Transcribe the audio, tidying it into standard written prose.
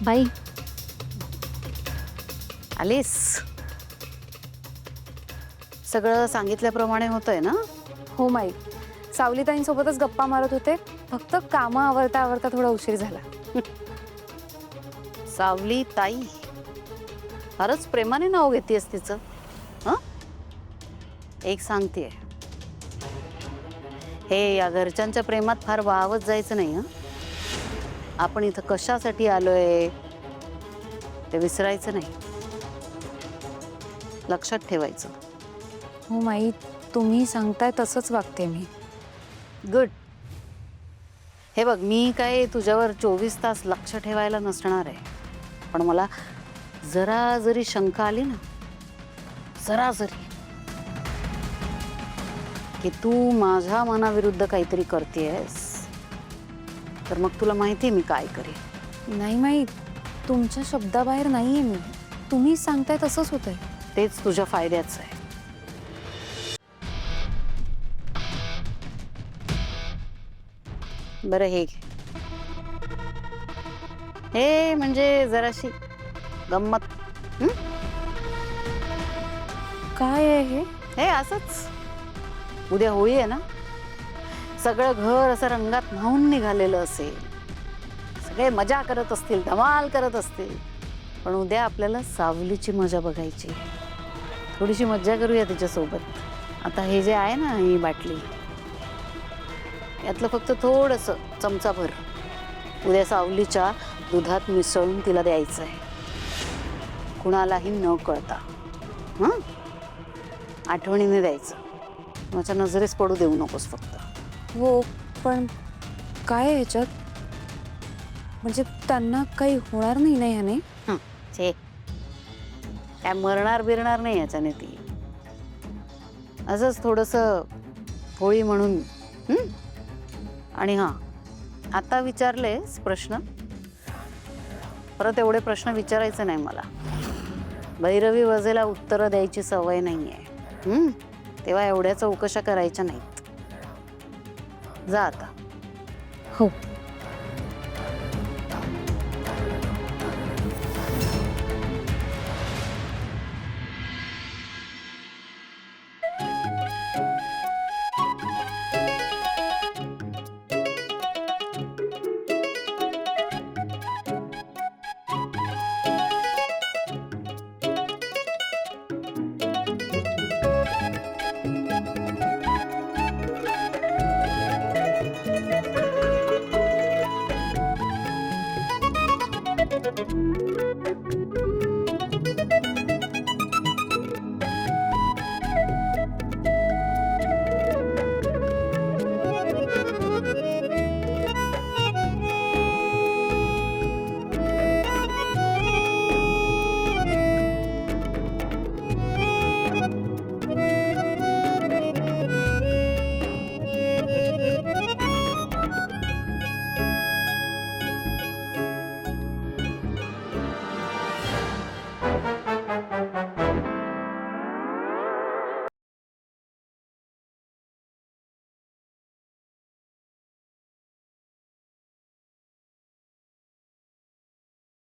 बाई आलीस? सगळं सांगितल्याप्रमाणे होतंय ना? हो माई, सावलीताईंसोबतच गप्पा मारत होते. फक्त कामं आवरता आवरता थोडा उशीर झाला. सावली ताई, फारच प्रेमाने नाव घेतेस तिचं. हं? एक सांगतेय, हे या घरच्यांच्या प्रेमात फार वाहवत जायचं नाही. हं? आपण इथं कशासाठी आलोय ते विसरायचं नाही, लक्षात ठेवायचं. हो माई, तुम्ही सांगताय तसंच वागते मी. गुड. हे बघ, मी काय तुझ्यावर 24 तास लक्ष ठेवायला नसणार आहे, पण मला जरा जरी शंका आली ना, जरा जरी, की तू माझ्या मनाविरुद्ध काहीतरी करतेयस, तर मग तुला माहिती मी काय करेन. नाही माई, तुमच्या शब्दाबाहेर नाहीये मी. तुम्ही सांगताय तसंच होतंय. तेच तुझ्या फायद्याचं आहे. बरं, हे घे. हे म्हणजे जराशी गंमत. हं? काय आहे हे? हे असंच, उद्या होळी आहे ना, सगळं घर असं रंगात न्हाऊन निघालेलं असेल, सगळे मजा करत असतील, धमाल करत असतील, पण उद्या आपल्याला सावलीची मजा बघायची. थोडीशी मज्जा करूया तिच्यासोबत. आता हे जे आहे ना, ही बाटली, यातलं फक्त थोडंसं चमचाभर उद्या सावलीच्या दुधात मिसळून तिला द्यायचं आहे, कुणालाही न कळता. हं? आठवणीने द्यायचं, माझ्या नजरेस पडू देऊ नकोस फक्त. हो, पण काय आहे ह्याच्यात? म्हणजे त्यांना काही होणार नाही ना ह्याने? छे, काय मरणार बिरणार नाही याच्याने ती. असंच थोडंसं होळी म्हणून. आणि हां, आता विचारलेस प्रश्न, परत एवढे प्रश्न विचारायचे नाही मला. भैरवी वजेला उत्तरं द्यायची सवय नाही आहे. तेव्हा एवढ्या चौकशा करायच्या नाहीत. जा आता. हो.